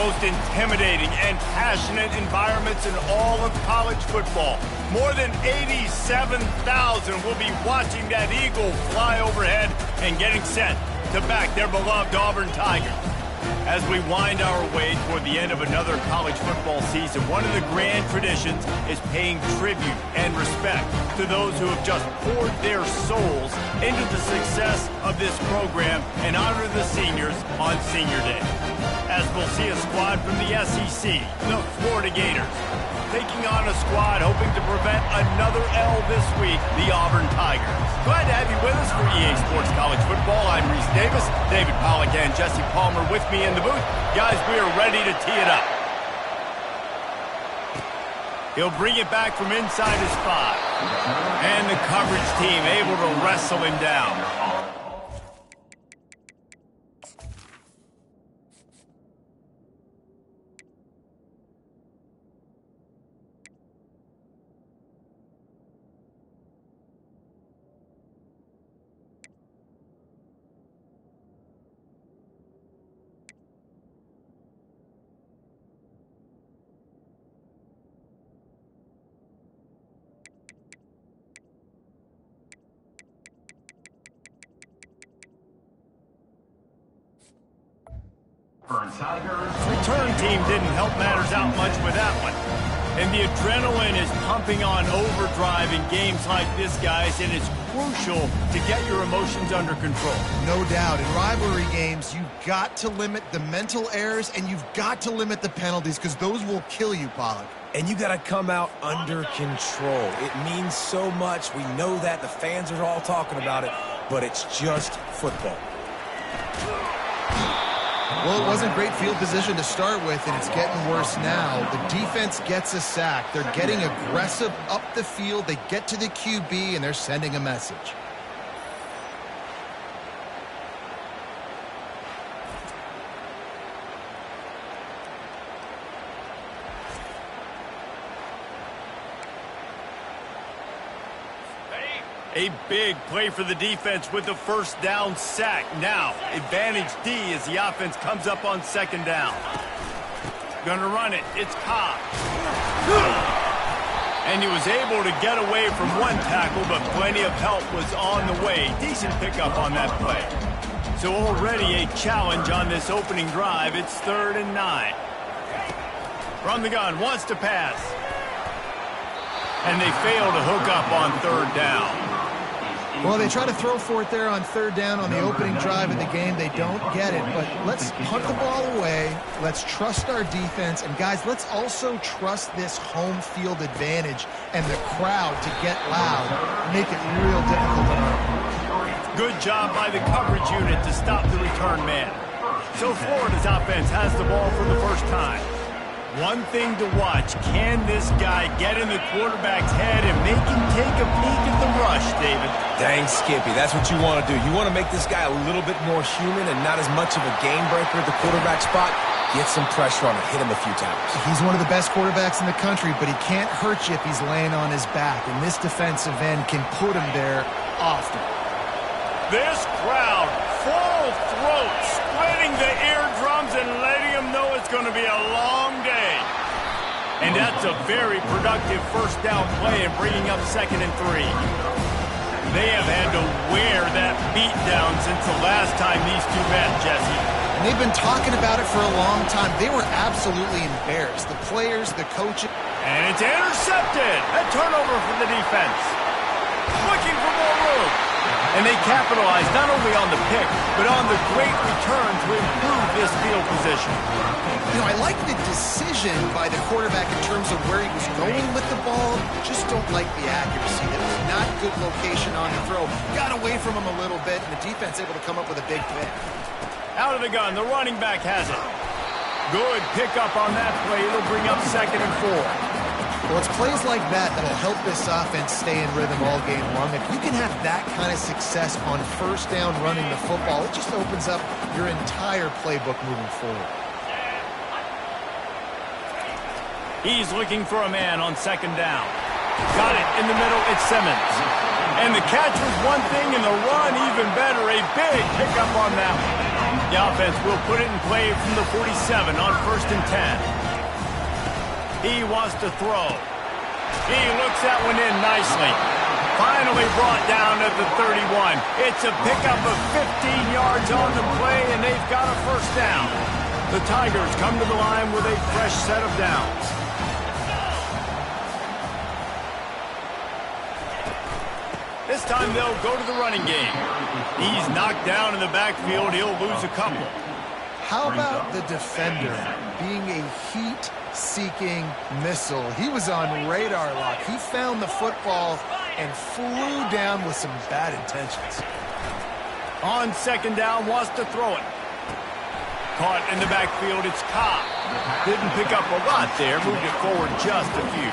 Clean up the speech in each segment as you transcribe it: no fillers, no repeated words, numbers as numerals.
most intimidating and passionate environments in all of college football. More than 87,000 will be watching that eagle fly overhead and getting set to back their beloved Auburn Tigers. As we wind our way toward the end of another college football season, one of the grand traditions is paying tribute and respect to those who have just poured their souls into the success of this program and honor the seniors on Senior Day. As we'll see a squad from the SEC, the Florida Gators, taking on a squad hoping to prevent another L this week, the Auburn Tigers. Glad to have you with us for EA Sports College Football. I'm Reese Davis, David Pollack and Jesse Palmer with me in the booth. Guys, we are ready to tee it up. He'll bring it back from inside his 5. And the coverage team able to wrestle him down. Return team didn't help matters out much with that one. And the adrenaline is pumping on overdrive in games like this, guys, and it's crucial to get your emotions under control. No doubt. In rivalry games, you've got to limit the mental errors and you've got to limit the penalties because those will kill you, Pollack. And you got to come out under control. It means so much. We know that. The fans are all talking about it, but it's just football. Well, it wasn't great field position to start with, and it's getting worse now. The defense gets a sack. They're getting aggressive up the field. They get to the QB, and they're sending a message. A big play for the defense with the first down sack. Now, advantage D as the offense comes up on second down. Gonna run it. It's Cobb. And he was able to get away from one tackle, but plenty of help was on the way. Decent pickup on that play. So already a challenge on this opening drive. It's 3rd and 9. From the gun, wants to pass. And they fail to hook up on 3rd down. Well, they try to throw for it there on 3rd down on the opening drive of the game. They don't get it, but let's punt the ball away. Let's trust our defense. And, guys, let's also trust this home field advantage and the crowd to get loud, make it real difficult on our. Good job by the coverage unit to stop the return man. So Florida's offense has the ball for the first time. One thing to watch, can this guy get in the quarterback's head and make him take a peek at the rush, David? Dang, Skippy, that's what you want to do. You want to make this guy a little bit more human and not as much of a game breaker at the quarterback spot. Get some pressure on him, hit him a few times. He's one of the best quarterbacks in the country, but he can't hurt you if he's laying on his back, and this defensive end can put him there often. This crowd, full throat, splitting the eardrums and letting them know it's going to be a long day. And that's a very productive first down play and bringing up 2nd and 3. They have had to wear that beat down since the last time these two met, Jesse. And they've been talking about it for a long time. They were absolutely embarrassed. The players, the coaches. And it's intercepted. A turnover for the defense. Looking for more room. And they capitalized not only on the pick, but on the great return to improve this field position. You know, I like the decision by the quarterback in terms of where he was going with the ball. Just don't like the accuracy. That was not good location on the throw. Got away from him a little bit, and the defense able to come up with a big pick. Out of the gun, the running back has it. Good pickup on that play. It'll bring up 2nd and 4. Well, it's plays like that that'll help this offense stay in rhythm all game long. If you can have that kind of success on first down running the football, it just opens up your entire playbook moving forward. He's looking for a man on 2nd down. Got it in the middle. It's Simmons. And the catch was one thing, and the run even better. A big pickup on that one. The offense will put it in play from the 47 on 1st and 10. He wants to throw. He looks that one in nicely. Finally brought down at the 31. It's a pickup of 15 yards on the play, and they've got a first down. The Tigers come to the line with a fresh set of downs. This time they'll go to the running game. He's knocked down in the backfield. He'll lose a couple. How about the defender being a heat-seeking missile? He was on radar lock. He found the football and flew down with some bad intentions. On 2nd down, wants to throw it. Caught in the backfield, it's Cobb. Didn't pick up a lot there, moved it forward just a few.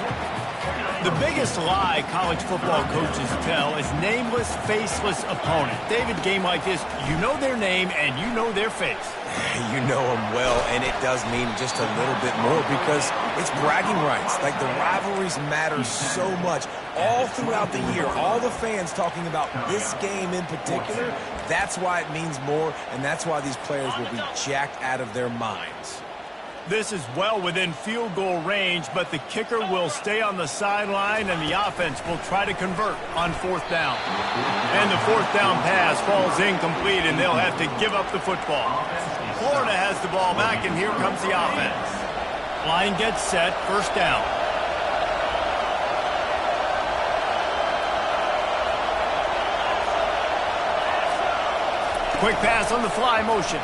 The biggest lie college football coaches tell is nameless, faceless opponent. David, game like this, you know their name and you know their face. You know them well, and it does mean just a little bit more because it's bragging rights. Like, the rivalries matter so much all throughout the year. All the fans talking about this game in particular, that's why it means more, and that's why these players will be jacked out of their minds. This is well within field goal range, but the kicker will stay on the sideline, and the offense will try to convert on 4th down. And the 4th down pass falls incomplete, and they'll have to give up the football. Florida has the ball back, and here comes the offense. Line gets set, 1st down. Quick pass on the fly motion.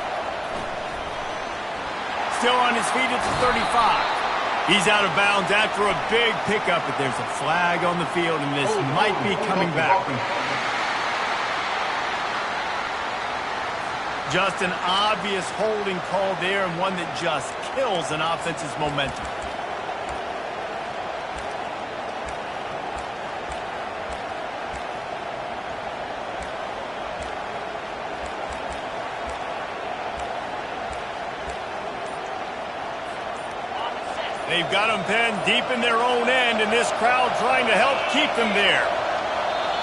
Still on his feet at the 35. He's out of bounds after a big pickup, but there's a flag on the field, and this might be coming back. Just an obvious holding call there, and one that just kills an offense's momentum. They've got them pinned deep in their own end, and this crowd trying to help keep them there.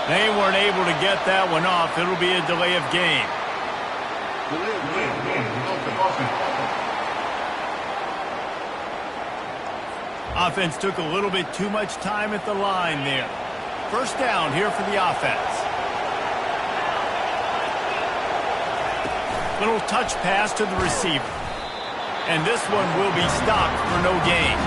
They weren't able to get that one off. It'll be a delay of game. Offense took a little bit too much time at the line there. 1st down here for the offense. Little touch pass to the receiver. And this one will be stopped for no gain.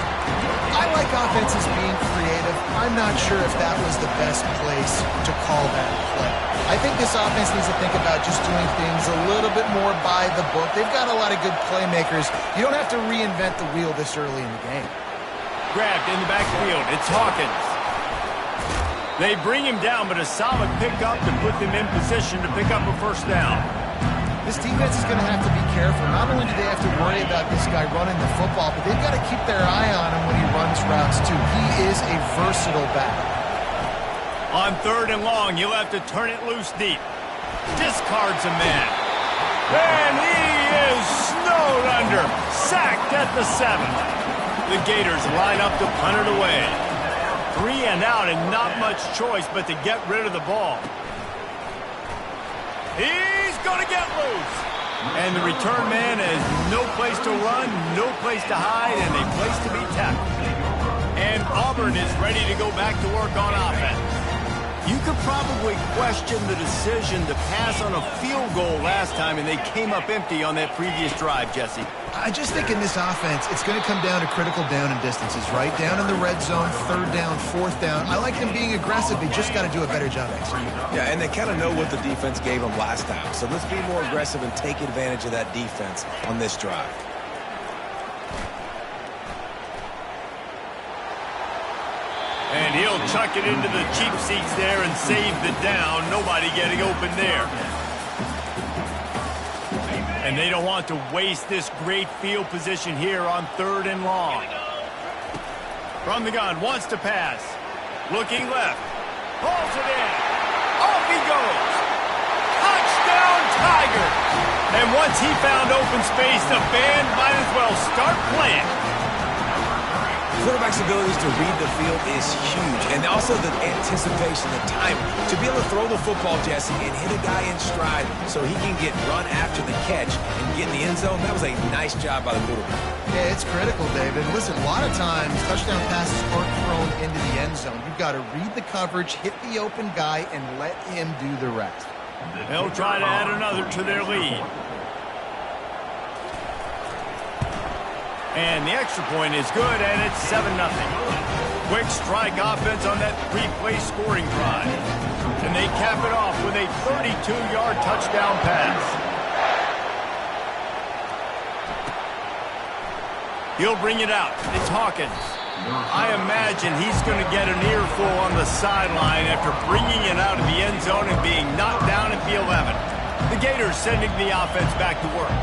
I like offenses being creative. I'm not sure if that was the best place to call that play. I think this offense needs to think about just doing things a little bit more by the book. They've got a lot of good playmakers. You don't have to reinvent the wheel this early in the game. Grabbed in the backfield. It's Hawkins. They bring him down, but a solid pickup to put them in position to pick up a 1st down. This defense is going to have to be careful. Not only do they have to worry about this guy running the football, but they've got to keep their eye on him when he runs routes, too. He is a versatile back. On 3rd and long, you'll have to turn it loose deep. Discards a man. And he is snowed under. Sacked at the 7. The Gators line up to punt it away. 3 and out, and not much choice but to get rid of the ball. He's going to get loose. And the return man has no place to run, no place to hide, and a place to be tackled. And Auburn is ready to go back to work on offense. You could probably question the decision to pass on a field goal last time, and they came up empty on that previous drive, Jesse. I just think in this offense, it's going to come down to critical down and distances, right? Down in the red zone, 3rd down, 4th down. I like them being aggressive. They just got to do a better job executing. Yeah, and they kind of know what the defense gave them last time. So let's be more aggressive and take advantage of that defense on this drive. And he'll chuck it into the cheap seats there and save the down. Nobody getting open there. And they don't want to waste this great field position here on 3rd and long. From the gun, wants to pass. Looking left. Pulls it in. Off he goes. Touchdown, Tigers. And once he found open space, the band might as well start playing. Quarterback quarterback's abilities to read the field is huge, and also the anticipation, the time to be able to throw the football, Jesse, and hit a guy in stride so he can get run after the catch and get in the end zone. That was a nice job by the quarterback. Yeah, it's critical, David. Listen, a lot of times touchdown passes aren't thrown into the end zone. You've got to read the coverage, hit the open guy, and let him do the rest. They'll try to add another to their lead. And the extra point is good, and it's 7-0. Quick strike offense on that three-play scoring drive. And they cap it off with a 32-yard touchdown pass. He'll bring it out. It's Hawkins. I imagine he's going to get an earful on the sideline after bringing it out of the end zone and being knocked down at the 11. The Gators sending the offense back to work.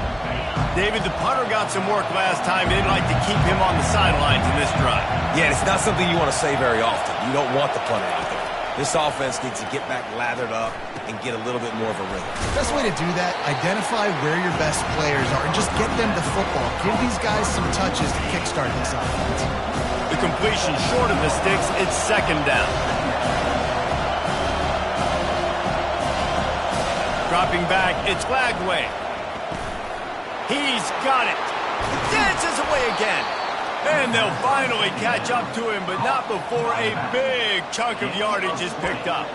David, the punter got some work last time. They'd like to keep him on the sidelines in this drive. Yeah, it's not something you want to say very often. You don't want the punter out there. This offense needs to get back lathered up and get a little bit more of a rhythm. Best way to do that, identify where your best players are and just get them the football. Give these guys some touches to kickstart this offense. The completion short of the sticks, it's 2nd down. Dropping back, it's Lagway. He's got it. Dances away again. And they'll finally catch up to him, but not before a big chunk of yardage is picked up.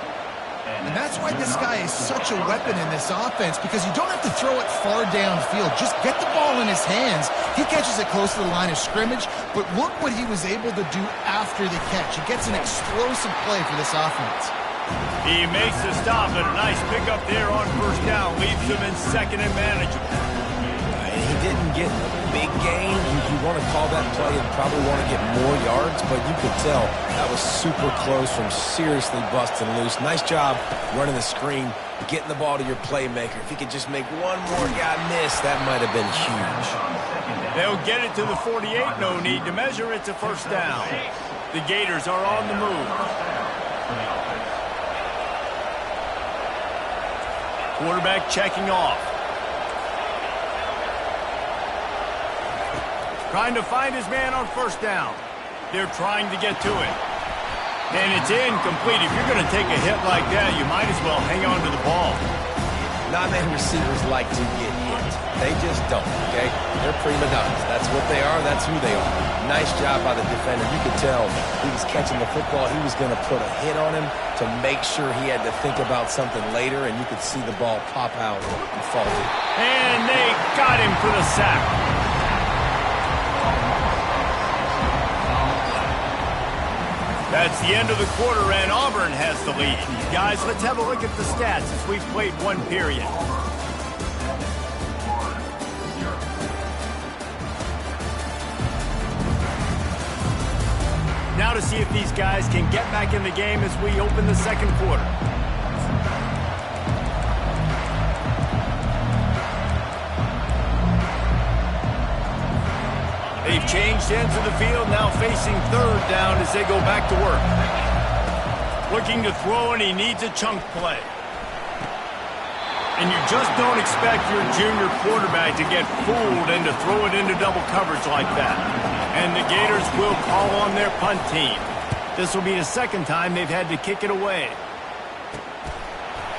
And that's why this guy is such a weapon in this offense, because you don't have to throw it far downfield. Just get the ball in his hands. He catches it close to the line of scrimmage, but look what he was able to do after the catch. He gets an explosive play for this offense. He makes the stop, and a nice pickup there on 1st down. Leaves him in 2nd and manageable. He didn't get a big gain. You want to call that play and probably want to get more yards, but you could tell that was super close from seriously busting loose. Nice job running the screen, getting the ball to your playmaker. If he could just make one more guy miss, that might have been huge. They'll get it to the 48. No need to measure. It's a 1st down. The Gators are on the move. Quarterback checking off. Trying to find his man on 1st down. They're trying to get to it. And it's incomplete. If you're going to take a hit like that, you might as well hang on to the ball. Not many receivers like to get hit. They just don't, okay? They're prima donnas. That's what they are. That's who they are. Nice job by the defender. You could tell he was catching the football. He was going to put a hit on him to make sure he had to think about something later, and you could see the ball pop out and fall in. And they got him for the sack. That's the end of the quarter, and Auburn has the lead. Guys, let's have a look at the stats as we've played one period. Now to see if these guys can get back in the game as we open the 2nd quarter. They've changed ends of the field, now facing 3rd down as they go back to work. Looking to throw, and he needs a chunk play. And you just don't expect your junior quarterback to get fooled and to throw it into double coverage like that. And the Gators will call on their punt team. This will be the 2nd time they've had to kick it away.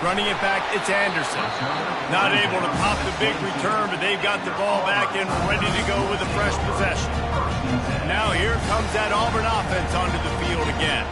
Running it back, it's Anderson. Not able to pop the big return, but they've got the ball back and ready to go with a fresh possession. Now here comes that Auburn offense onto the field again.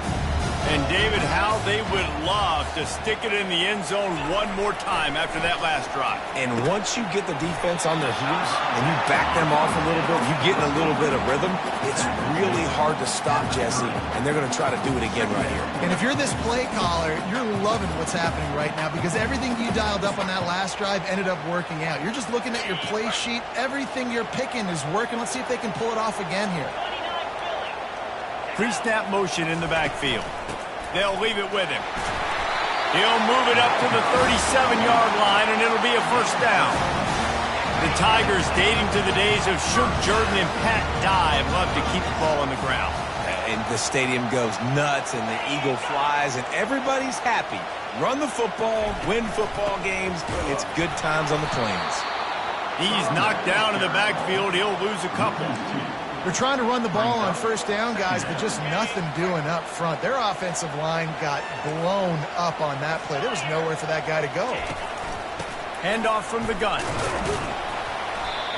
And David, how they would love to stick it in the end zone one more time after that last drive. And once you get the defense on their heels and you back them off a little bit, you get in a little bit of rhythm, it's really hard to stop, Jesse, and they're going to try to do it again right here. And if you're this play caller, you're loving what's happening right now because everything you dialed up on that last drive ended up working out. You're just looking at your play sheet. Everything you're picking is working. Let's see if they can pull it off again here. Pre-snap motion in the backfield. They'll leave it with him. He'll move it up to the 37-yard line, and it'll be a 1st down. The Tigers, dating to the days of Shook Jordan and Pat Dye, love to keep the ball on the ground. And the stadium goes nuts, and the eagle flies, and everybody's happy. Run the football, win football games. It's good times on the plains. He's knocked down in the backfield. He'll lose a couple. They're trying to run the ball on first down, guys, but just nothing doing up front. Their offensive line got blown up on that play. There was nowhere for that guy to go. Handoff from the gun.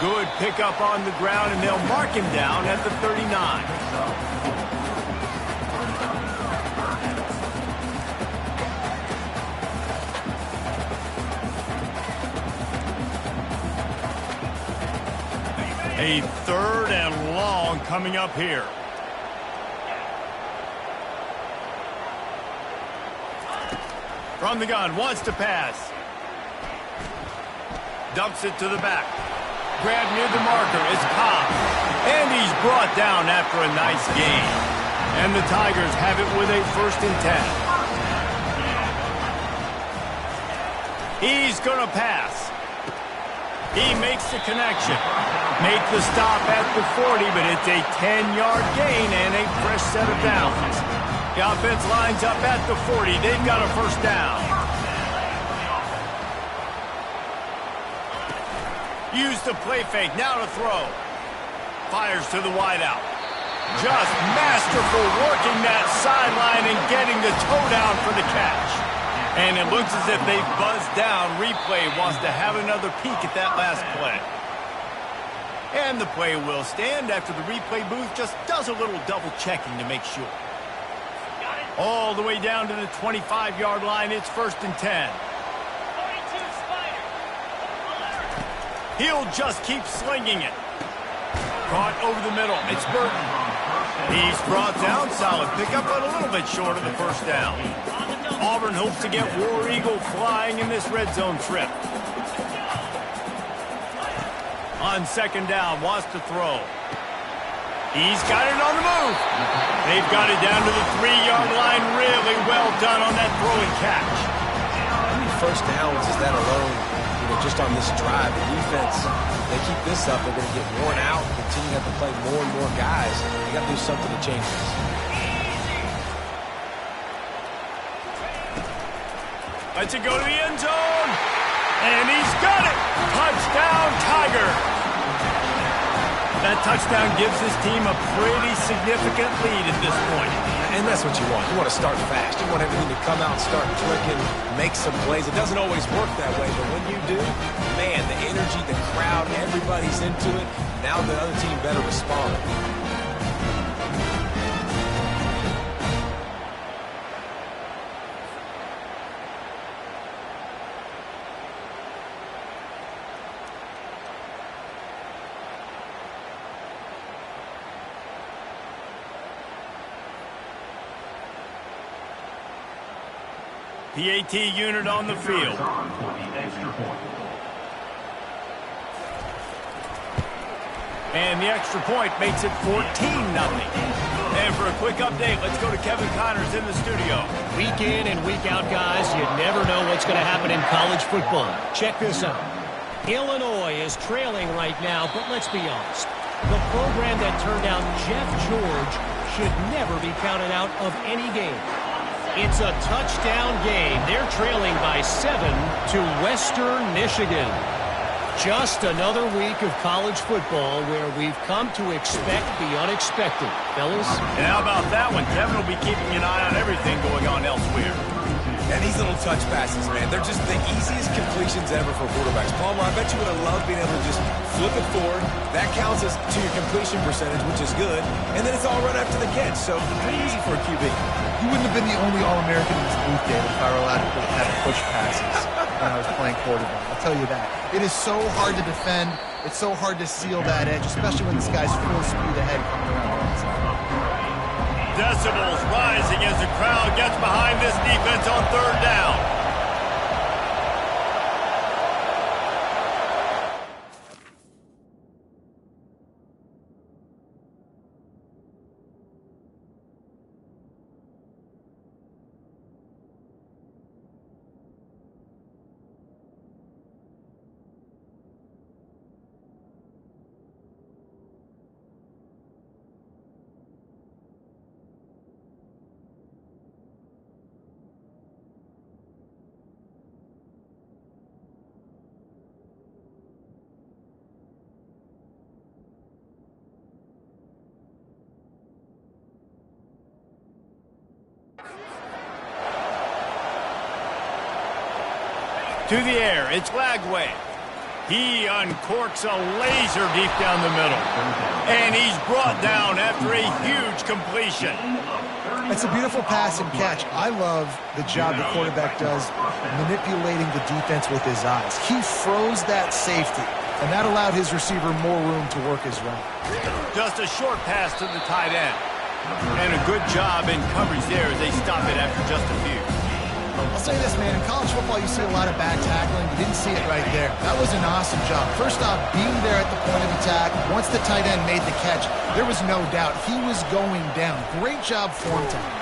Good pickup on the ground, and they'll mark him down at the 39. A 3rd and long coming up here. From the gun, wants to pass. Dumps it to the back. Grab near the marker is Cobb. And he's brought down after a nice gain. And the Tigers have it with a 1st and 10. He's going to pass. He makes the connection. Make the stop at the 40, but it's a 10-yard gain and a fresh set of downs. The offense lines up at the 40. They've got a 1st down. Use the play fake. Now to throw. Fires to the wideout. Just masterful working that sideline and getting the toe down for the catch. And it looks as if they've buzzed down. Replay wants to have another peek at that last play. And the play will stand after the replay booth just does a little double checking to make sure. All the way down to the 25-yard line. It's 1st and 10. He'll just keep slinging it. Caught over the middle. It's Burton. He's brought down. Solid pickup, but a little bit short of the 1st down. Auburn hopes to get War Eagle flying in this red zone trip. On 2nd down, wants to throw. He's got it on the move. They've got it down to the 3-yard line. Really well done on that throw and catch. How many 1st downs is that alone? Just on this drive, the defense, they keep this up, they're going to get worn out, continue to have to play more and more guys. They got to do something to change this. Lets it go to the end zone. And he's got it. Touchdown, Tiger. That touchdown gives his team a pretty significant lead at this point. And that's what you want. You want to start fast. You want everything to come out and start clicking, make some plays. It doesn't always work that way, but when you do, man, the energy, the crowd, everybody's into it. Now the other team better respond. PAT unit on the field. And the extra point makes it 14-0. And for a quick update, let's go to Kevin Connors in the studio. Week in and week out, guys, you never know what's going to happen in college football. Check this out. Illinois is trailing right now, but let's be honest. The program that turned out Jeff George should never be counted out of any game. It's a touchdown game. They're trailing by 7 to Western Michigan. Just another week of college football where we've come to expect the unexpected. Fellas? And how about that one? Kevin will be keeping an eye on everything going on elsewhere. And these little touch passes, man, they're just the easiest completions ever for quarterbacks. Palmer, I bet you would have loved being able to just flip it forward. That counts as to your completion percentage, which is good. And then it's all run after the catch, so pretty easy for a QB. You wouldn't have been the only All-American in this booth, David, if I were allowed to have push passes when I was playing quarterback. I'll tell you that. It is so hard to defend. It's so hard to seal that edge, especially when this guy's full speed ahead coming around the outside. Decibels rising as the crowd gets behind this defense on 3rd down. To the air, it's Lagway. He uncorks a laser deep down the middle. And he's brought down after a huge completion. That's a beautiful pass and catch. I love the job the quarterback does manipulating the defense with his eyes. He froze that safety, and that allowed his receiver more room to work his route. Just a short pass to the tight end. And a good job in coverage there as they stop it after just a few. I'll say this, man. In college football, you see a lot of bad tackling. You didn't see it right there. That was an awesome job. First off, being there at the point of attack. Once the tight end made the catch, there was no doubt he was going down. Great job form time.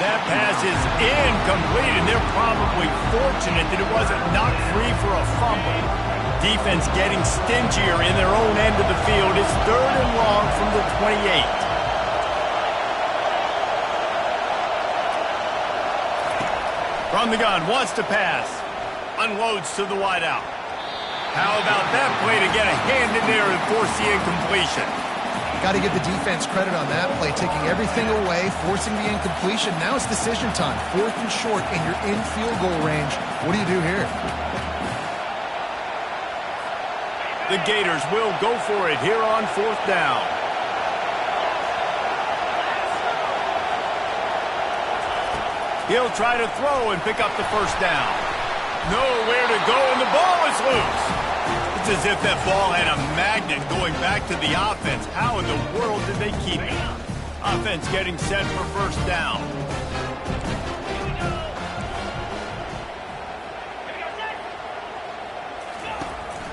That pass is incomplete, and they're probably fortunate that it wasn't knocked free for a fumble. Defense getting stingier in their own end of the field. It's 3rd and long from the 28. From the gun, wants to pass. Unloads to the wideout. How about that play to get a hand in there and force the incompletion? Got to give the defense credit on that play, taking everything away, forcing the incompletion. Now it's decision time. 4th and short, and you're in field goal range. What do you do here? The Gators will go for it here on 4th down. He'll try to throw and pick up the first down. Nowhere to go, and the ball is loose. It's as if that ball had a magnet going back to the offense. How in the world did they keep it? Offense getting set for first down.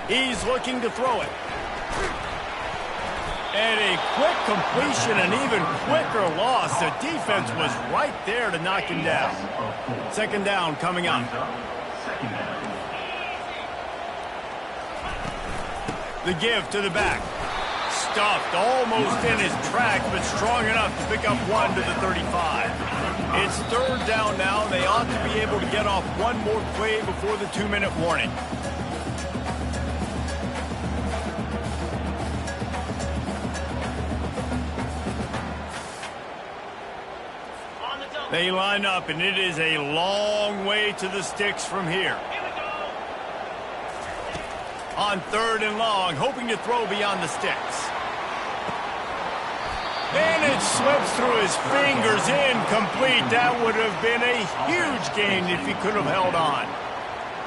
He's looking to throw it. And a quick completion, an even quicker loss. The defense was right there to knock him down. 2nd down coming up. The give to the back. Stuffed almost in his tracks, but strong enough to pick up 1 to the 35. It's 3rd down now. They ought to be able to get off one more play before the 2-minute warning. They line up, and it is a long way to the sticks from here. On 3rd and long, hoping to throw beyond the sticks. And it slips through his fingers, incomplete. That would have been a huge gain if he could have held on.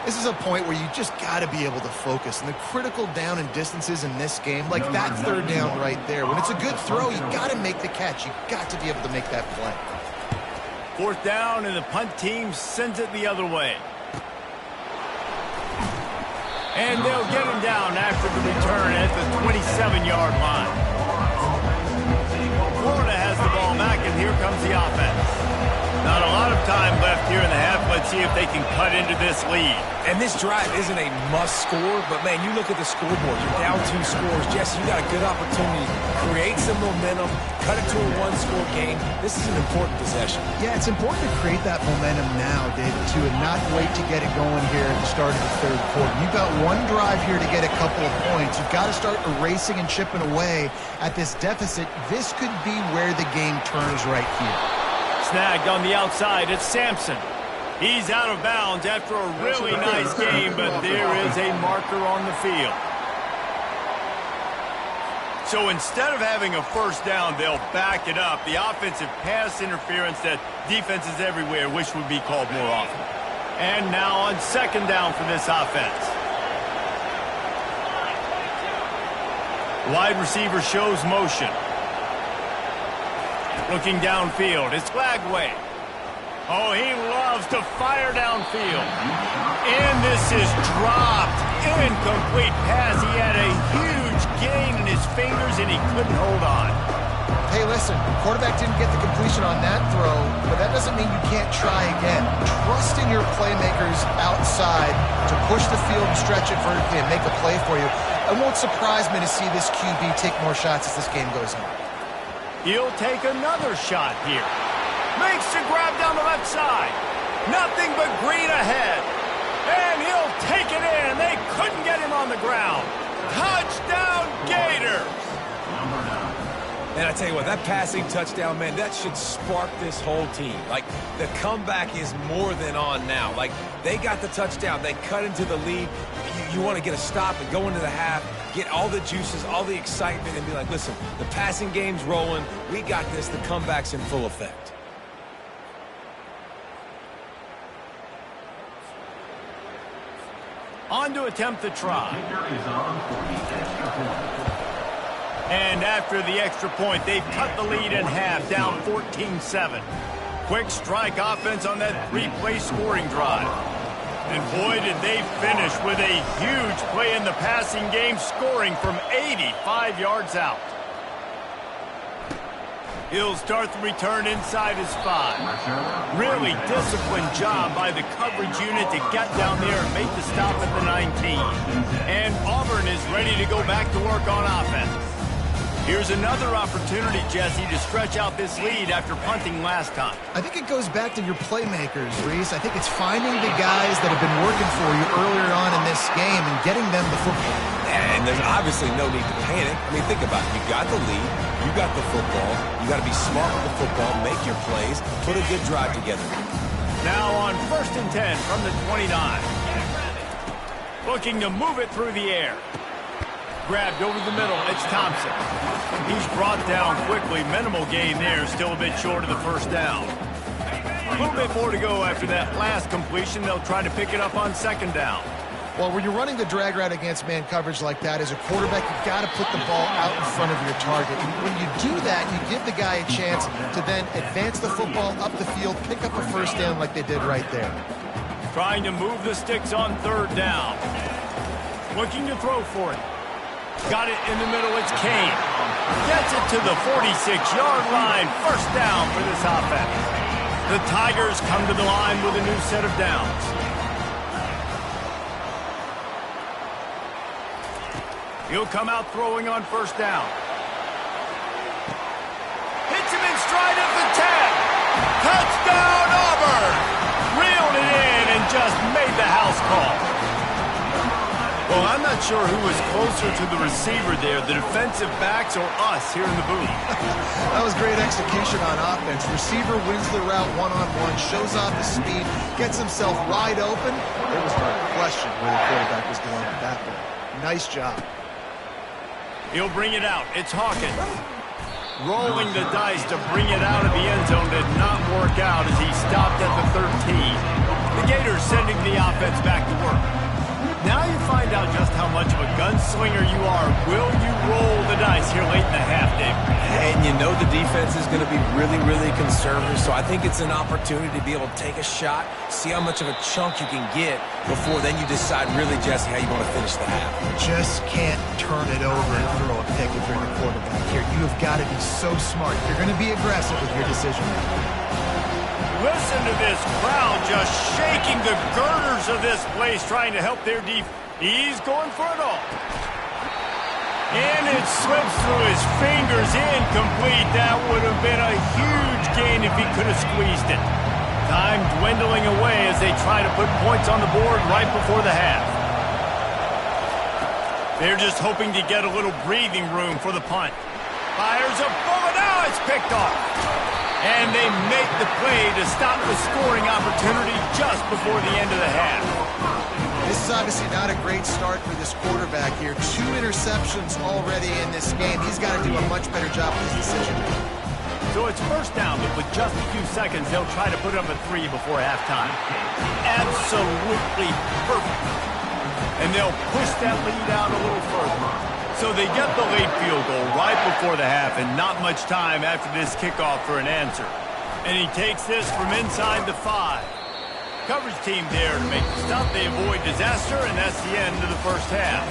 This is a point where you just got to be able to focus. And the critical down and distances in this game, like that 3rd down right there. When it's a good throw, you got to make the catch. You got to be able to make that play. 4th down, and the punt team sends it the other way. And they'll get him down after the return at the 27-yard line. Florida has the ball back, and here comes the offense. Not a lot of time left here in the half. Let's see if they can cut into this lead. And this drive isn't a must score, but, man, you look at the scoreboard. You're down 2 scores. Jesse, you got a good opportunity. Create some momentum. Cut it to a 1-score game. This is an important possession. Yeah, it's important to create that momentum now, David, too, and not wait to get it going here at the start of the 3rd quarter. You've got one drive here to get a couple of points. You've got to start erasing and chipping away at this deficit. This could be where the game turns right here. Snagged on the outside, it's Sampson. He's out of bounds after a really nice game, but there is a marker on the field. So instead of having a first down, they'll back it up. The offensive pass interference that defenses everywhere wish would be called more often. And now on 2nd down for this offense. Wide receiver shows motion. Looking downfield, it's Lagway. Oh, he loves to fire downfield. And this is dropped. Incomplete pass. He had a huge gain in his fingers, and he couldn't hold on. Hey, listen, quarterback didn't get the completion on that throw, but that doesn't mean you can't try again. Trust in your playmakers outside to push the field and stretch it vertically and make a play for you. It won't surprise me to see this QB take more shots as this game goes on. He'll take another shot here. Makes the grab down the left side. Nothing but green ahead. And he'll take it in. They couldn't get him on the ground. Touchdown, Gators! And I tell you what, that passing touchdown, man, that should spark this whole team. Like, the comeback is more than on now. Like, they got the touchdown. They cut into the lead. You want to get a stop and go into the half, get all the juices, all the excitement, and be like, listen, the passing game's rolling. We got this. The comeback's in full effect. On to attempt the try. And after the extra point, they've cut the lead in half, down 14-7. Quick strike offense on that three-play scoring drive. And boy, did they finish with a huge play in the passing game, scoring from 85 yards out. He'll start the return inside his 5. Really disciplined job by the coverage unit to get down there and make the stop at the 19. And Auburn is ready to go back to work on offense. Here's another opportunity, Jesse, to stretch out this lead after punting last time. I think it goes back to your playmakers, Reese. I think it's finding the guys that have been working for you earlier on in this game and getting them the football. And there's obviously no need to panic. I mean, think about it. You got the lead. You got the football. You got to be smart with the football, make your plays, put a good drive together. Now on 1st and 10 from the 29. Looking to move it through the air. Grabbed over the middle. It's Thompson. He's brought down quickly. Minimal gain there. Still a bit short of the first down. A little bit more to go after that last completion. They'll try to pick it up on 2nd down. Well, when you're running the drag route against man coverage like that, as a quarterback, you've got to put the ball out in front of your target. When you do that, you give the guy a chance to then advance the football up the field, pick up a first down like they did right there. Trying to move the sticks on 3rd down. Looking to throw for it. Got it in the middle. It's Kane. Gets it to the 46-yard line. First down for this offense. The Tigers come to the line with a new set of downs. He'll come out throwing on 1st down. Hits him in stride at the 10. Touchdown, Auburn! Reeled it in and just made the house call. Well, I'm not sure who was closer to the receiver there, the defensive backs or us here in the booth. That was great execution on offense. Receiver wins the route one-on-one, shows off his speed, gets himself wide open. It was hard to question where the quarterback was going with that one. Nice job. He'll bring it out. It's Hawkins. Rolling the dice to bring it out of the end zone did not work out as he stopped at the 13. The Gators sending the offense back to work. Now you find out just how much of a gunslinger you are. Will you roll the dice here late in the half, Dave? And you know the defense is going to be really, really conservative, so I think it's an opportunity to be able to take a shot, see how much of a chunk you can get before then you decide really, Jesse, how you want to finish the half. Just can't turn it over and throw a pick if you're the quarterback here. You have got to be so smart. You're going to be aggressive with your decision. Listen to this crowd just shaking the girders of this place, trying to help their defense. He's going for it all. And it slips through his fingers, incomplete. That would have been a huge gain if he could have squeezed it. Time dwindling away as they try to put points on the board right before the half. They're just hoping to get a little breathing room for the punt. Fires a bullet. Now it's picked off. And they make the play to stop the scoring opportunity just before the end of the half. This is obviously not a great start for this quarterback here. 2 interceptions already in this game. He's got to do a much better job with his decision. So it's first down, but with just a few seconds, they'll try to put up a 3 before halftime. Absolutely perfect. And they'll push that lead out a little further. So they get the late field goal right before the half, and not much time after this kickoff for an answer. And he takes this from inside the 5. Coverage team there to make the stop. They avoid disaster, and that's the end of the first half.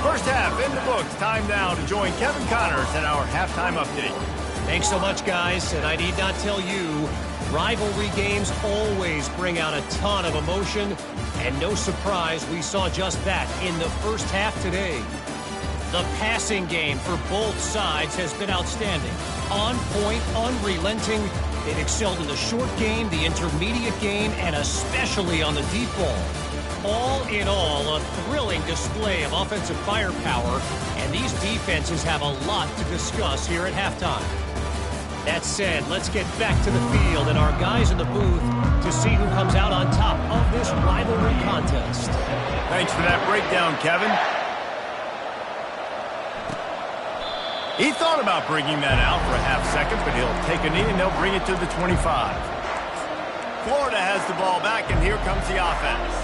First half in the books. Time now to join Kevin Connors in our halftime update. Thanks so much, guys. And I need not tell you, rivalry games always bring out a ton of emotion. And no surprise, we saw just that in the first half today. The passing game for both sides has been outstanding. On point, unrelenting. They've excelled in the short game, the intermediate game, and especially on the deep ball. All in all, a thrilling display of offensive firepower, and these defenses have a lot to discuss here at halftime. That said, let's get back to the field and our guys in the booth to see who comes out on top of this rivalry contest. Thanks for that breakdown, Kevin. He thought about bringing that out for a half second, but he'll take a knee and they'll bring it to the 25. Florida has the ball back, and here comes the offense.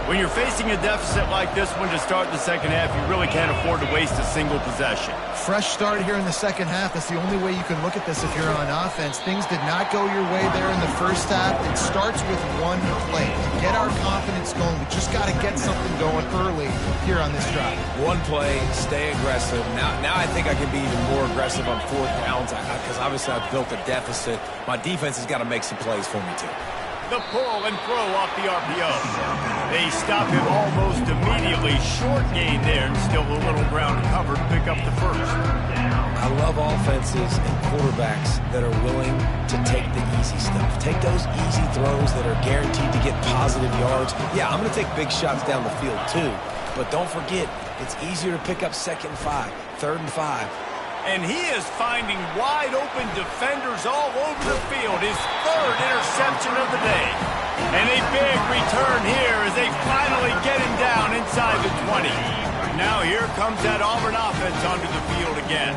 When you're facing a deficit like this one to start the second half, you really can't afford to waste a single possession. Fresh start here in the second half. That's the only way you can look at this if you're on offense. Things did not go your way there in the first half. It starts with one play. To get our confidence going, we just got to get something going early here on this drive. One play, stay aggressive. Now I think I can be even more aggressive on fourth downs because obviously I've built a deficit. My defense has got to make some plays for me too. The pull and throw off the RPO. They stop him almost immediately. Short gain there, and still a little ground covered. Pick up the first. I love offenses and quarterbacks that are willing to take the easy stuff. Take those easy throws that are guaranteed to get positive yards. Yeah, I'm going to take big shots down the field too. But don't forget, it's easier to pick up 2nd and 5, 3rd and 5. And he is finding wide-open defenders all over the field. His 3rd interception of the day. And a big return here as they finally get him down inside the 20. Now here comes that Auburn offense onto the field again.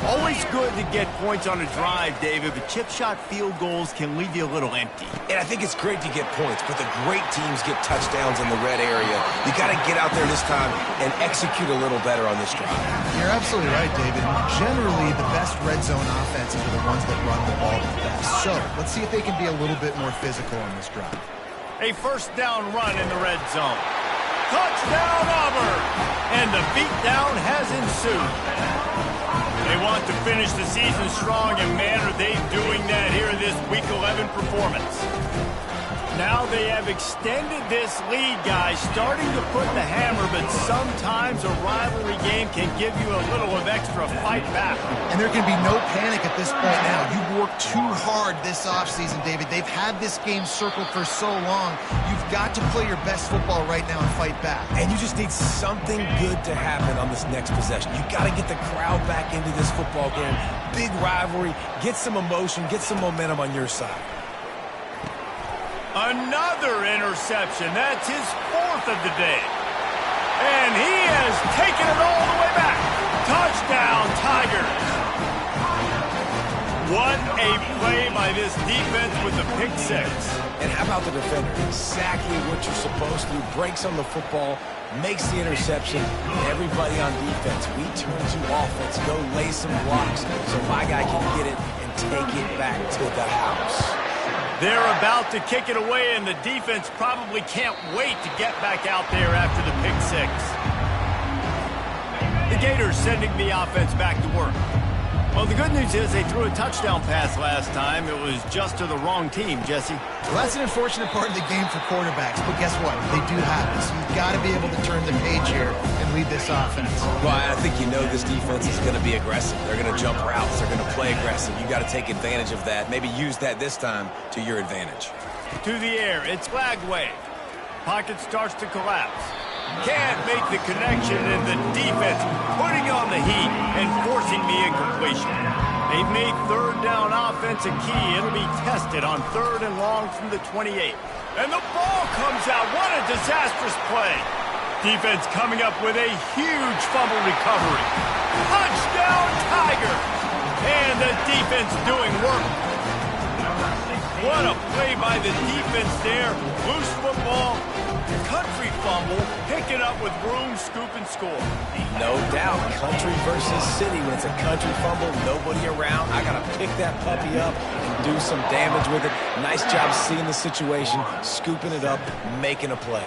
Always good to get points on a drive, David, but chip shot field goals can leave you a little empty. And I think it's great to get points, but the great teams get touchdowns in the red area. You got to get out there this time and execute a little better on this drive. You're absolutely right, David. Generally, the best red zone offenses are the ones that run the ball the best. So let's see if they can be a little bit more physical on this drive. A first down run in the red zone. Touchdown, Auburn! And the beatdown has ensued. They want to finish the season strong, and man, are they doing that here in this Week 11 performance. Now they have extended this lead, guys, starting to put the hammer, but sometimes a rivalry game can give you a little of extra fight back. And there can be no panic at this point now. You worked too hard this offseason, David. They've had this game circled for so long. You've got to play your best football right now and fight back. And you just need something good to happen on this next possession. You got to get the crowd back into this football game. Big rivalry. Get some emotion. Get some momentum on your side. Another interception. That's his 4th of the day. And he has taken it all the way back. Touchdown, Tigers. What a play by this defense with the pick 6. And how about the defender? Exactly what you're supposed to do. Breaks on the football, makes the interception. Everybody on defense, we turn to offense. Go lay some blocks so my guy can get it and take it back to the house. They're about to kick it away, and the defense probably can't wait to get back out there after the pick 6. The Gators sending the offense back to work. Well, the good news is they threw a touchdown pass last time. It was just to the wrong team, Jesse. Well, that's an unfortunate part of the game for quarterbacks, but guess what? They do have this. You've got to be able to turn the page here and lead this offense. Well, I think you know this defense is going to be aggressive. They're going to jump routes. They're going to play aggressive. You got to take advantage of that. Maybe use that this time to your advantage. To the air, it's flag wave. Pocket starts to collapse. Can't make the connection, and the defense putting on the heat and forcing the incompletion. They've made 3rd down offense a key. It'll be tested on 3rd and long from the 28. And the ball comes out. What a disastrous play. Defense coming up with a huge fumble recovery. Touchdown, Tigers! And the defense doing work. What a play by the defense there. Loose football. Country fumble, pick it up with room, scoop, and score. No doubt, country versus city. When it's a country fumble, nobody around, I got to pick that puppy up and do some damage with it. Nice job seeing the situation, scooping it up, making a play.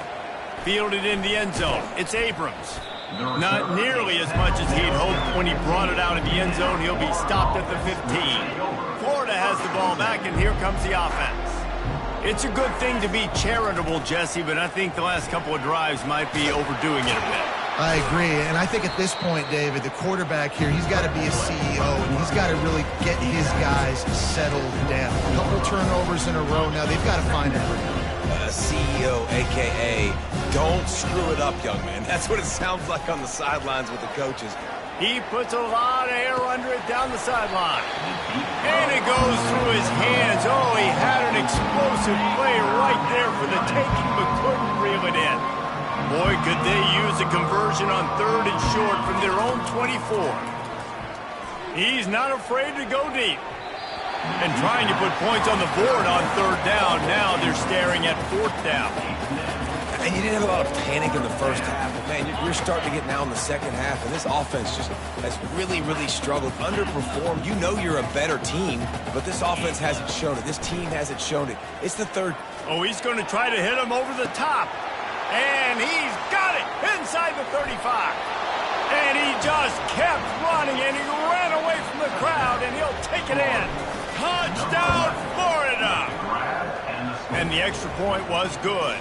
Fielded in the end zone. It's Abrams. Not nearly as much as he'd hoped when he brought it out of the end zone. He'll be stopped at the 15. Florida has the ball back, and here comes the offense. It's a good thing to be charitable, Jesse, but I think the last couple of drives might be overdoing it a bit. I agree, and I think at this point, David, the quarterback here, he's got to be a CEO, and he's got to really get his guys settled down. A couple turnovers in a row now. They've got to find a rhythm. CEO, a.k.a. don't screw it up, young man. That's what it sounds like on the sidelines with the coaches. He puts a lot of air under it down the sideline. And it goes through his hands. Oh, he had an explosive play right there for the taking, but couldn't reel it in. Boy, could they use a conversion on 3rd and short from their own 24. He's not afraid to go deep. And trying to put points on the board on 3rd down. Now they're staring at 4th down. And you didn't have a lot of panic in the first half. But man, you're starting to get now in the second half, and this offense just has really, really struggled, underperformed. You know you're a better team, but this offense hasn't shown it. This team hasn't shown it. It's the 3rd. Oh, he's going to try to hit him over the top. And he's got it inside the 35. And he just kept running, and he ran away from the crowd, and he'll take it in. Touchdown, Florida! And the extra point was good.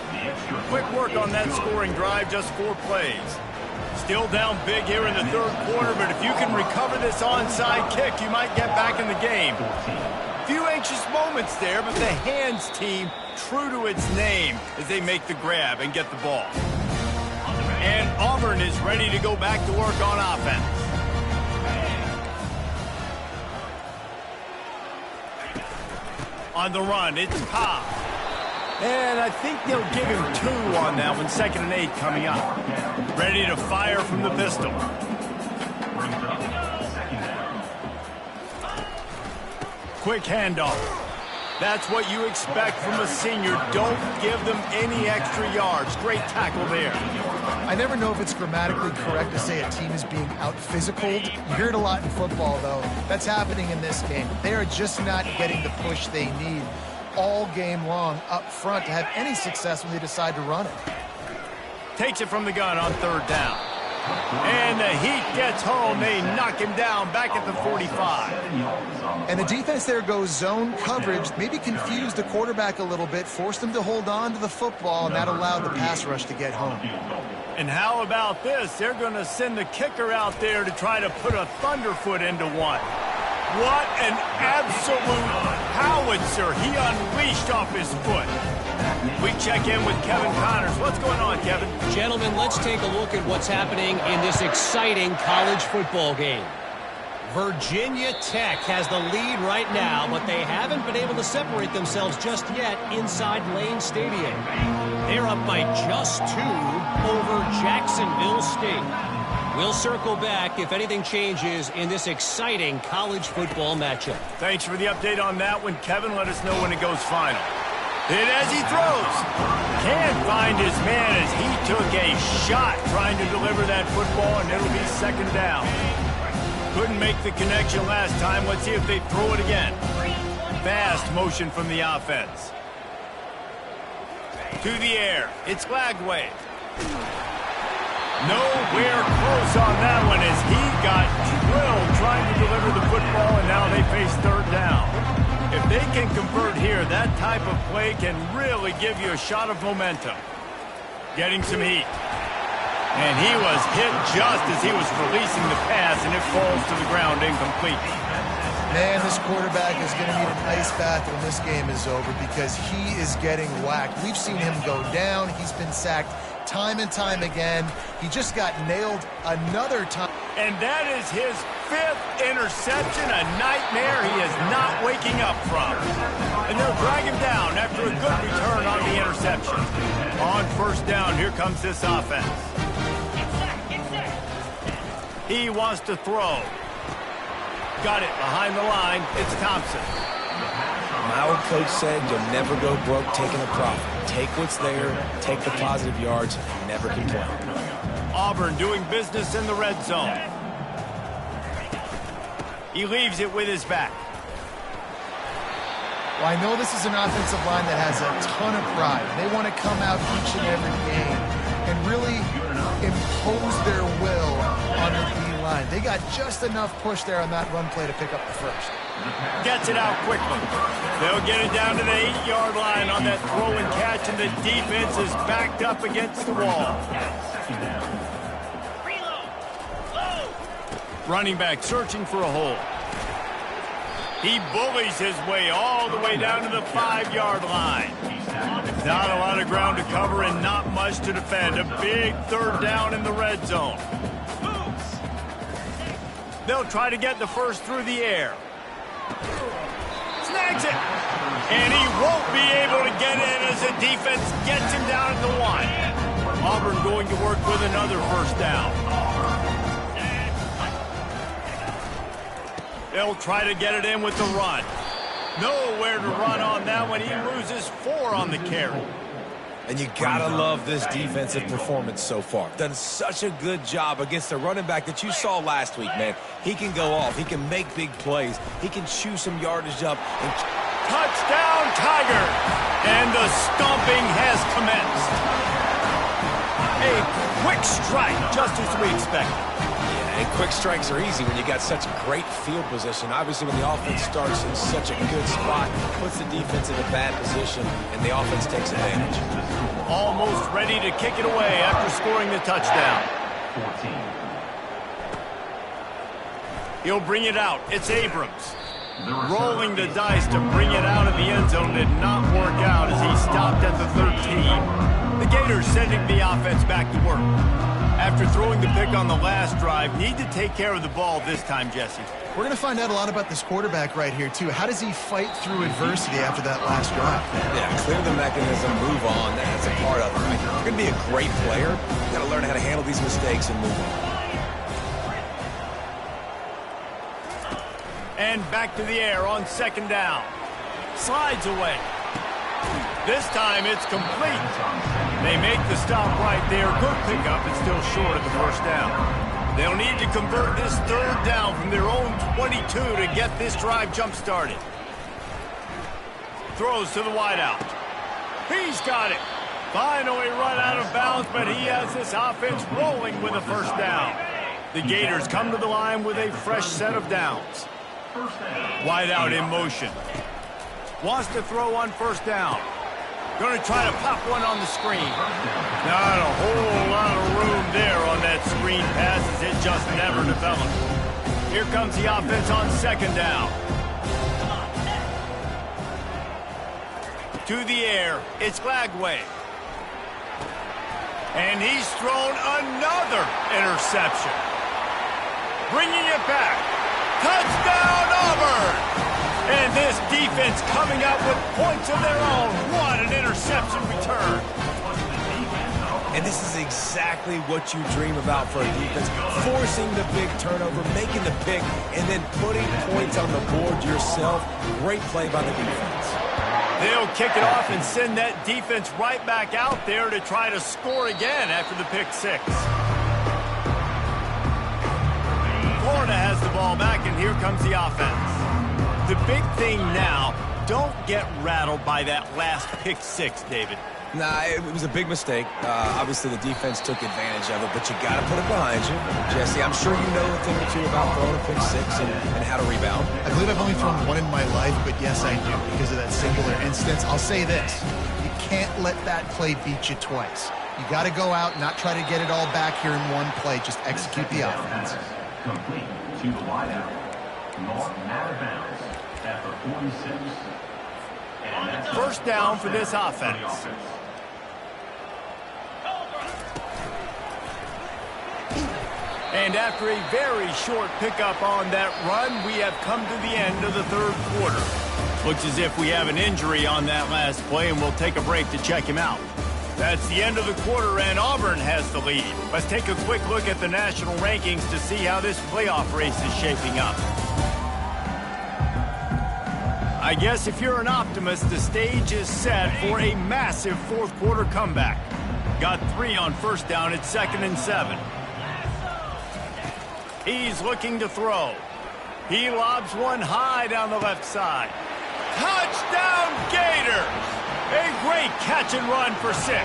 Quick work on that scoring drive, just 4 plays. Still down big here in the 3rd quarter, but if you can recover this onside kick, you might get back in the game. Few anxious moments there, but the hands team true to its name as they make the grab and get the ball. And Auburn is ready to go back to work on offense. On the run, it's Cobb. And I think they'll give him 2 on that one. 2nd and 8 coming up. Ready to fire from the pistol. Quick handoff. That's what you expect from a senior. Don't give them any extra yards. Great tackle there. I never know if it's grammatically correct to say a team is being out-physicaled. You hear it a lot in football, though. That's happening in this game. They are just not getting the push they need all game long up front to have any success when they decide to run it. Takes it from the gun on 3rd down. And the heat gets home. They knock him down back at the 45. And the defense there goes zone coverage, maybe confused the quarterback a little bit, forced him to hold on to the football, and that allowed the pass rush to get home. And how about this? They're going to send the kicker out there to try to put a thunderfoot into one. What an absolute howitzer he unleashed off his foot. We check in with Kevin Connors. What's going on, Kevin? Gentlemen, let's take a look at what's happening in this exciting college football game. Virginia Tech has the lead right now, but they haven't been able to separate themselves just yet inside Lane Stadium. They're up by just 2 over Jacksonville State. We'll circle back if anything changes in this exciting college football matchup. Thanks for the update on that one, Kevin. Let us know when it goes final. Hit as he throws. Can't find his man as he took a shot trying to deliver that football, and it'll be 2nd down. Couldn't make the connection last time. Let's see if they throw it again. Fast motion from the offense. To the air. It's Lagway. Nowhere close on that one as he got drilled trying to deliver the football, and now they face 3rd down. If they can convert here, that type of play can really give you a shot of momentum. Getting some heat. And he was hit just as he was releasing the pass, and it falls to the ground incomplete. Man, this quarterback is going to need an ice bath when this game is over because he is getting whacked. We've seen him go down. He's been sacked time and time again. He just got nailed another time. And that is his 5th interception, a nightmare he is not waking up from. And they'll drag him down after a good return on the interception. On 1st down, here comes this offense. He wants to throw. Got it behind the line. It's Thompson. My old coach said you'll never go broke taking a profit. Take what's there, take the positive yards, never complain. Auburn doing business in the red zone. He leaves it with his back. Well, I know this is an offensive line that has a ton of pride. They want to come out each and every game and really impose their will on the D-line. They got just enough push there on that run play to pick up the 1st. Gets it out quickly. They'll get it down to the 8-yard line on that throw and catch, and the defense is backed up against the wall. Running back searching for a hole. He bullies his way all the way down to the 5-yard line. Not a lot of ground to cover and not much to defend. A big third down in the red zone. They'll try to get the first through the air. Snags it. And he won't be able to get in as the defense gets him down at the 1. Auburn going to work with another first down. They'll try to get it in with the run. Nowhere to run on that one. He loses 4 on the carry. And you gotta love this defensive performance so far. Done such a good job against the running back that you saw last week, man. He can go off. He can make big plays. He can chew some yardage up. And touchdown, Tiger! And the stomping has commenced. A quick strike, just as we expected. And quick strikes are easy when you got such great field position. Obviously, when the offense starts in such a good spot, puts the defense in a bad position, and the offense takes advantage. Almost ready to kick it away after scoring the touchdown. 14. He'll bring it out. It's Abrams. Rolling the dice to bring it out of the end zone did not work out as he stopped at the 13. The Gators sending the offense back to work. After throwing the pick on the last drive, need to take care of the ball this time, Jesse. We're going to find out a lot about this quarterback right here, too. How does he fight through adversity after that last drive? Yeah, clear the mechanism, move on. That's a part of it, right? You're going to be a great player. You got to learn how to handle these mistakes and move on. And back to the air on second down. Slides away. This time it's complete. They make the stop right there. Good pickup, but still short of the first down. They'll need to convert this third down from their own 22 to get this drive jump-started. Throws to the wideout. He's got it. Finally run out of bounds, but he has this offense rolling with a first down. The Gators come to the line with a fresh set of downs. Wideout in motion. Wants to throw on first down. Going to try to pop one on the screen. Not a whole lot of room there on that screen pass as it just never developed. Here comes the offense on second down. To the air, it's Lagway. And he's thrown another interception. Bringing it back. Touchdown, Auburn! And this defense coming up with points of their own. What an interception return. And this is exactly what you dream about for a defense. Forcing the big turnover, making the pick, and then putting points on the board yourself. Great play by the defense. They'll kick it off and send that defense right back out there to try to score again after the pick six. Florida has the ball back, and here comes the offense. The big thing now, don't get rattled by that last pick six, David. Nah, it was a big mistake. Obviously, the defense took advantage of it, but you got to put it behind you. Jesse, I'm sure you know a thing or two about throwing a pick six and how to rebound. I believe I've only thrown one in my life, but yes, I do because of that singular instance. I'll say this. You can't let that play beat you twice. You got to go out, not try to get it all back here in one play. Just execute the offense. Complete to the wideout. Norton out of bounds at the 46. First down for this offense. And after a very short pickup on that run, we have come to the end of the third quarter. Looks as if we have an injury on that last play, and we'll take a break to check him out. That's the end of the quarter, and Auburn has the lead. Let's take a quick look at the national rankings to see how this playoff race is shaping up. I guess if you're an optimist, the stage is set for a massive fourth quarter comeback. Got 3 on first down at 2nd and 7. He's looking to throw. He lobs one high down the left side. Touchdown, Gators! A great catch and run for 6.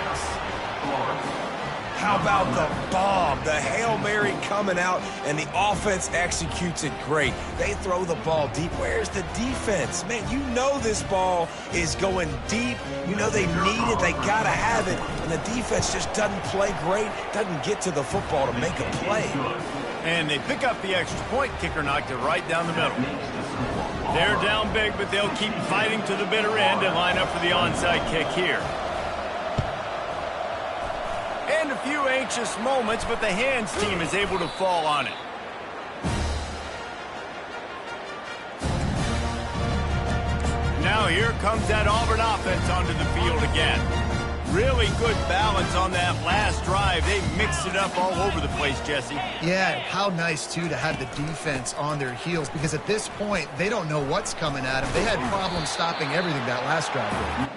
How about the bomb? The Hail Mary coming out, and the offense executes it great. They throw the ball deep. Where's the defense? Man, you know this ball is going deep. You know they need it. They got to have it. And the defense just doesn't play great, doesn't get to the football to make a play. And they pick up the extra point. Kicker knocked it right down the middle. They're down big, but they'll keep fighting to the bitter end and line up for the onside kick here. And a few anxious moments, but the hands team is able to fall on it. Now here comes that Auburn offense onto the field again. Really good balance on that last drive. They mixed it up all over the place, Jesse. Yeah, how nice, too, to have the defense on their heels, because at this point, they don't know what's coming at them. They had problems stopping everything that last drive.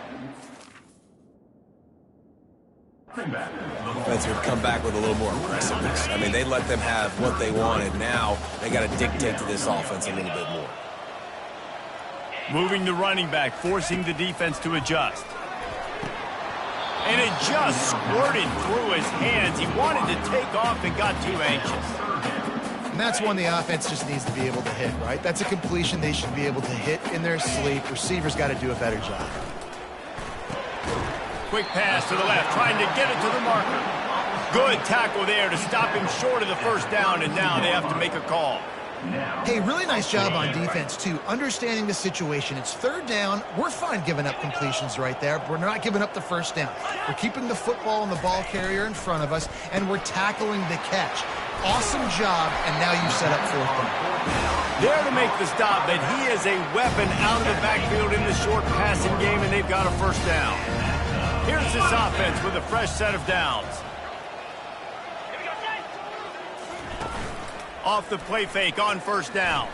Defense would come back with a little more aggressiveness. I mean, they let them have what they wanted. Now they got to dictate to this offense a little bit more. Moving the running back, forcing the defense to adjust. And it just squirted through his hands. He wanted to take off and got too anxious. And that's one the offense just needs to be able to hit, right? That's a completion they should be able to hit in their sleep. Receivers got to do a better job. Quick pass to the left, trying to get it to the marker. Good tackle there to stop him short of the first down, and now they have to make a call. Hey, really nice job on defense, too. Understanding the situation. It's third down. We're fine giving up completions right there. We're not giving up the first down. We're keeping the football and the ball carrier in front of us, and we're tackling the catch. Awesome job, and now you set up fourth down. There to make the stop, but he is a weapon out of the backfield in the short passing game, and they've got a first down. Here's this offense with a fresh set of downs. Off the play fake on first down.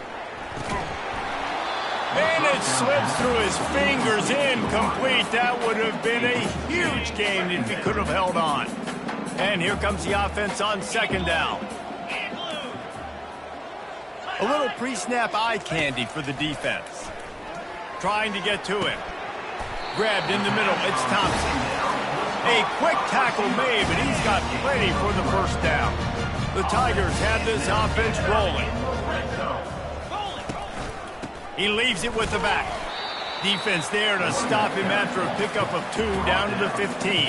And it slips through his fingers, incomplete. That would have been a huge gain if he could have held on. And here comes the offense on second down. A little pre-snap eye candy for the defense. Trying to get to him. Grabbed in the middle, it's Thompson. A quick tackle made, but he's got plenty for the first down. The Tigers have this offense rolling. He leaves it with the back. Defense there to stop him after a pickup of 2 down to the 15.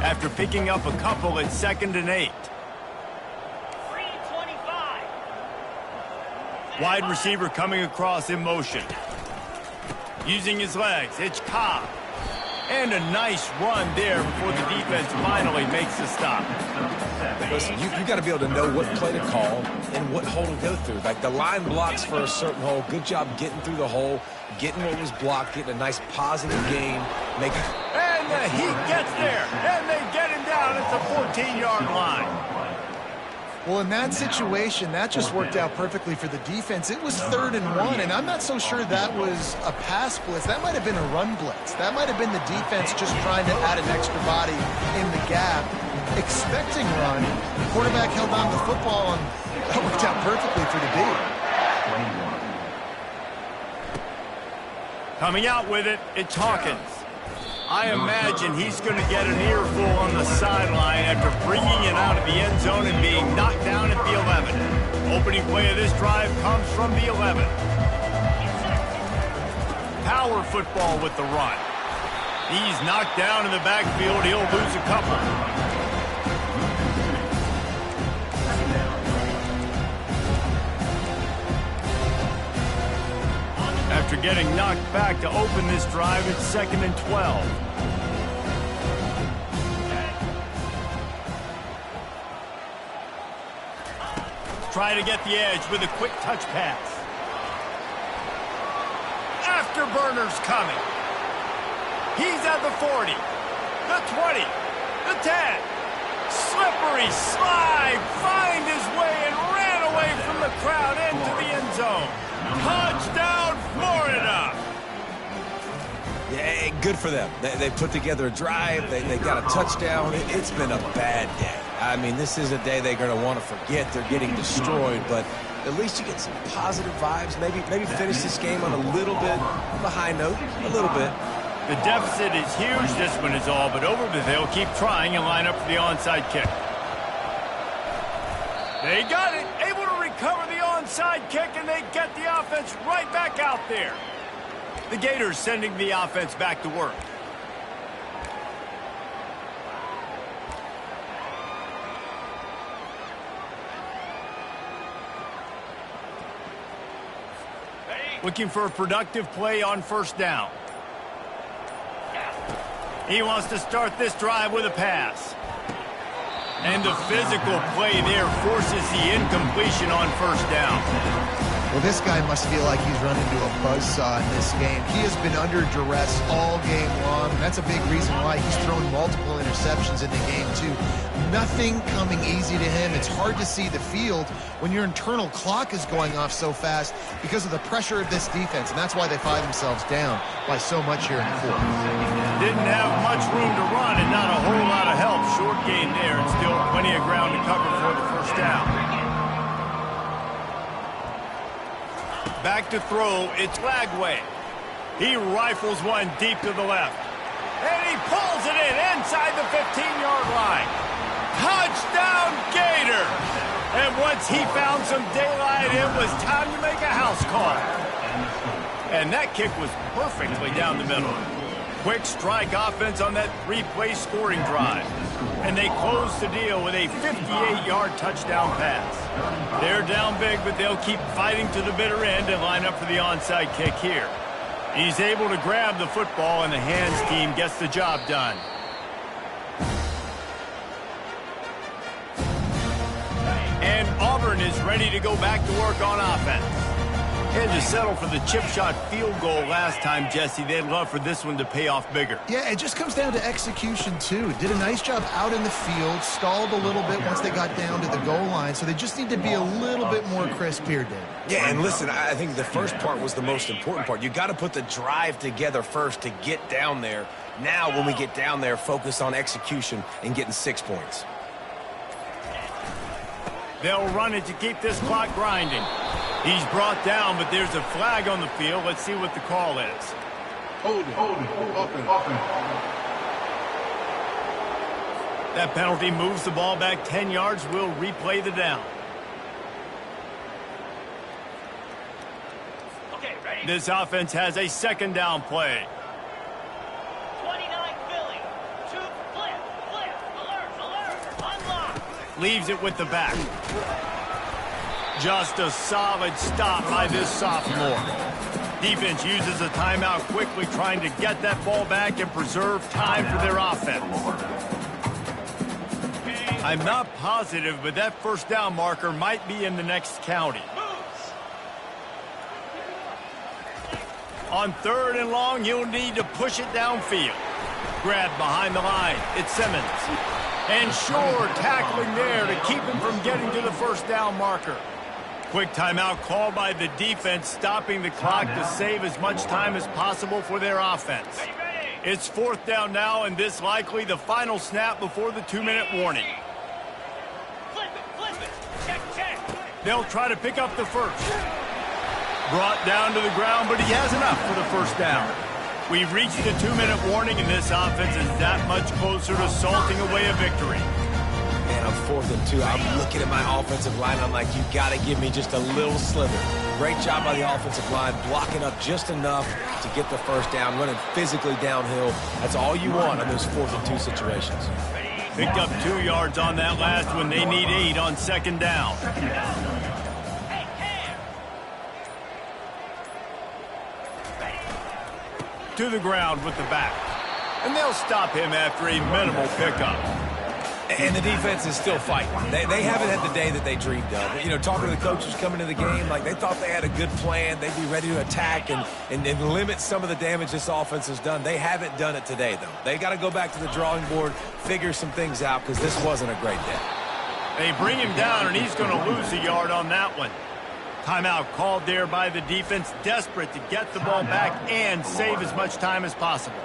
After picking up a couple, it's 2nd and 8. Wide receiver coming across in motion. Using his legs, it's Cobb. And a nice run there before the defense finally makes the stop. Listen, you got to be able to know what play to call and what hole to go through. Like the line blocks for a certain hole. Good job getting through the hole, getting what was blocked, getting a nice positive gain. And he gets there, and they get him down at the 14-yard line. Well, in that situation, that just worked out perfectly for the defense. It was 3rd and 1, and I'm not so sure that was a pass blitz. That might have been a run blitz. That might have been the defense just trying to add an extra body in the gap, expecting run. The quarterback held on to the football, and that worked out perfectly for the D. Coming out with it, it's Hawkins. I imagine he's going to get an earful on the sideline after bringing it out of the end zone and being knocked down at the 11. Opening play of this drive comes from the 11. Power football with the run. He's knocked down in the backfield. He'll lose a couple. After getting knocked back to open this drive, it's 2nd and 12. Try to get the edge with a quick touch pass. Afterburner's coming. He's at the 40, the 20, the 10. Slippery slide, find his way and ran away from the crowd into the end zone. Touchdown, Florida! Yeah, good for them. They put together a drive. They got a touchdown. It's been a bad day. I mean, this is a day they're going to want to forget. They're getting destroyed, but at least you get some positive vibes. Maybe finish this game on a little bit of a high note, a little bit. The deficit is huge, this one is all but over, but they'll keep trying and line up for the onside kick. They got it, able to recover the onside kick, and they get the offense right back out there. The Gators sending the offense back to work. Looking for a productive play on first down. He wants to start this drive with a pass. And the physical play there forces the incompletion on first down. Well, this guy must feel like he's run into a buzzsaw in this game. He has been under duress all game long. That's a big reason why he's thrown multiple interceptions in the game, too. Nothing coming easy to him. It's hard to see the field when your internal clock is going off so fast because of the pressure of this defense, and that's why they find themselves down by so much here in the fourth. Didn't have much room to run and not a whole lot of help. Short gain there and still plenty of ground to cover for the first down. Back to throw, it's Lagway. He rifles one deep to the left. And he pulls it in inside the 15-yard line. Touchdown, Gator! And once he found some daylight, it was time to make a house call. And that kick was perfectly down the middle. Quick strike offense on that three-play scoring drive. And they close the deal with a 58-yard touchdown pass. They're down big, but they'll keep fighting to the bitter end and line up for the onside kick here. He's able to grab the football, and the hands team gets the job done. And Auburn is ready to go back to work on offense. Had to settle for the chip shot field goal last time, Jesse. They'd love for this one to pay off bigger. Yeah, it just comes down to execution, too. Did a nice job out in the field, stalled a little bit once they got down to the goal line, so they just need to be a little bit more crisp here, Dave. Yeah, and listen, I think the first part was the most important part. You got to put the drive together first to get down there. Now, when we get down there, focus on execution and getting 6 points. They'll run it to keep this clock grinding. He's brought down, but there's a flag on the field. Let's see what the call is. Hold it. That penalty moves the ball back 10 yards. We'll replay the down. Okay, ready? This offense has a second down play. 29 Philly. Two, flip, alert, unlock. Leaves it with the back. Just a solid stop by this sophomore. Defense uses a timeout quickly, trying to get that ball back and preserve time for their offense. I'm not positive, but that first down marker might be in the next county. On third and long, you'll need to push it downfield. Grabbed behind the line. It's Simmons. And Shore tackling there to keep him from getting to the first down marker. Quick timeout called by the defense, stopping the clock to save as much time as possible for their offense. It's fourth down now, and this likely the final snap before the 2-minute warning. Flip it. Check. They'll try to pick up the first. Brought down to the ground, but he has enough for the first down. We've reached the 2-minute warning, and this offense is that much closer to salting away a victory. Man, I'm 4th and 2. I'm looking at my offensive line. I'm like, you got to give me just a little slither. Great job by the offensive line, blocking up just enough to get the first down, running physically downhill. That's all you want in those 4th and 2 situations. Picked up 2 yards on that last one. They need 8 on second down. To the ground with the back. And they'll stop him after a minimal pickup. And the defense is still fighting. They haven't had the day that they dreamed of. You know, talking to the coaches coming into the game, like they thought they had a good plan. They'd be ready to attack and limit some of the damage this offense has done. They haven't done it today, though. They got to go back to the drawing board, figure some things out, because this wasn't a great day. They bring him down, and he's going to lose a yard on that one. Timeout called there by the defense, desperate to get the ball back and save as much time as possible.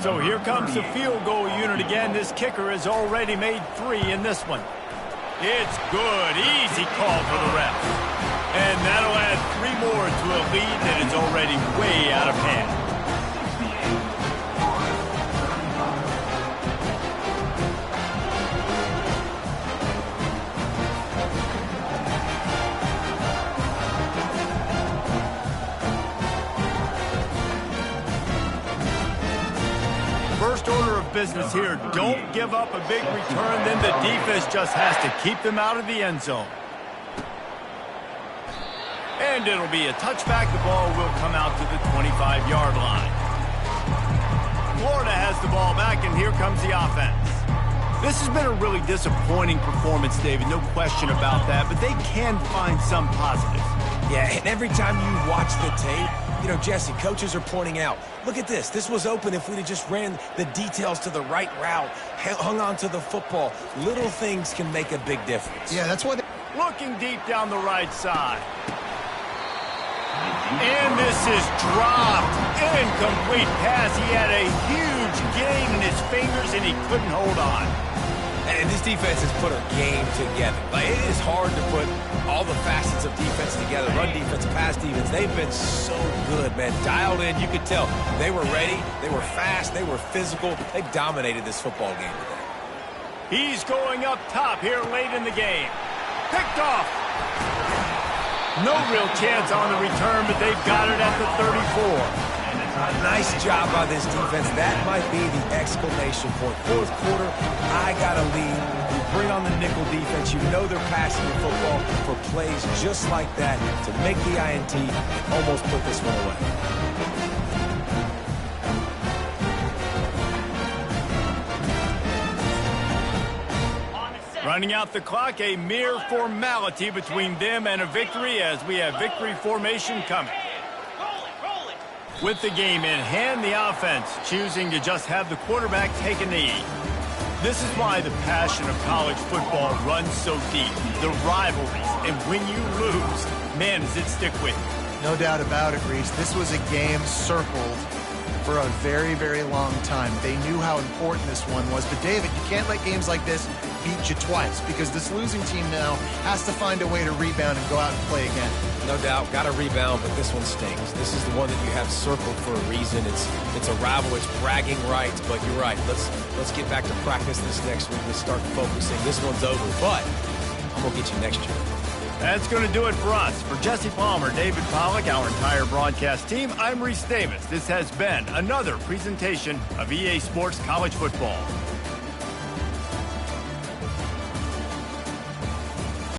So here comes the field goal unit again. This kicker has already made 3 in this one. It's good. Easy call for the ref. And that'll add 3 more to a lead that is already way out of hand. First order of business here, don't give up a big return, then the defense just has to keep them out of the end zone. And And it'll be a touchback. The ball will come out to the 25-yard line. Florida has the ball back, and here comes the offense. This has been a really disappointing performance, David, no question about that, but they can find some positives. Yeah, and every time you watch the tape, you know, Jesse, coaches are pointing out, look at this. This was open if we'd have just ran the details to the right route, hung on to the football. Little things can make a big difference. Yeah, that's why they... Looking deep down the right side. And this is dropped. Incomplete pass. He had a huge gain in his fingers, and he couldn't hold on. And this defense has put a game together. Like, it is hard to put all the facets of defense together. Run defense, pass defense. They've been so good, man. Dialed in. You could tell they were ready. They were fast. They were physical. They dominated this football game today. He's going up top here late in the game. Picked off. No real chance on the return, but they've got it at the 34. Nice job by this defense. That might be the exclamation point. Fourth quarter, I got a lead. You bring on the nickel defense. You know they're passing the football for plays just like that to make the INT, almost put this one away. Running out the clock, a mere formality between them and a victory as we have victory formation coming. Roll it. With the game in hand, the offense choosing to just have the quarterback take a knee. This is why the passion of college football runs so deep. The rivalries, and when you lose, man, does it stick with you. No doubt about it, Reese. This was a game circled for a very, very long time. They knew how important this one was. But, David, you can't let games like this beat you twice because this losing team now has to find a way to rebound and go out and play again. No doubt, got to rebound, but this one stings. This is the one that you have circled for a reason. It's a rival. It's bragging rights, but you're right. Let's get back to practice this next week. Let's start focusing. This one's over, but I'm going to get you next year. That's going to do it for us. For Jesse Palmer, David Pollack, our entire broadcast team, I'm Reese Davis. This has been another presentation of EA Sports College Football.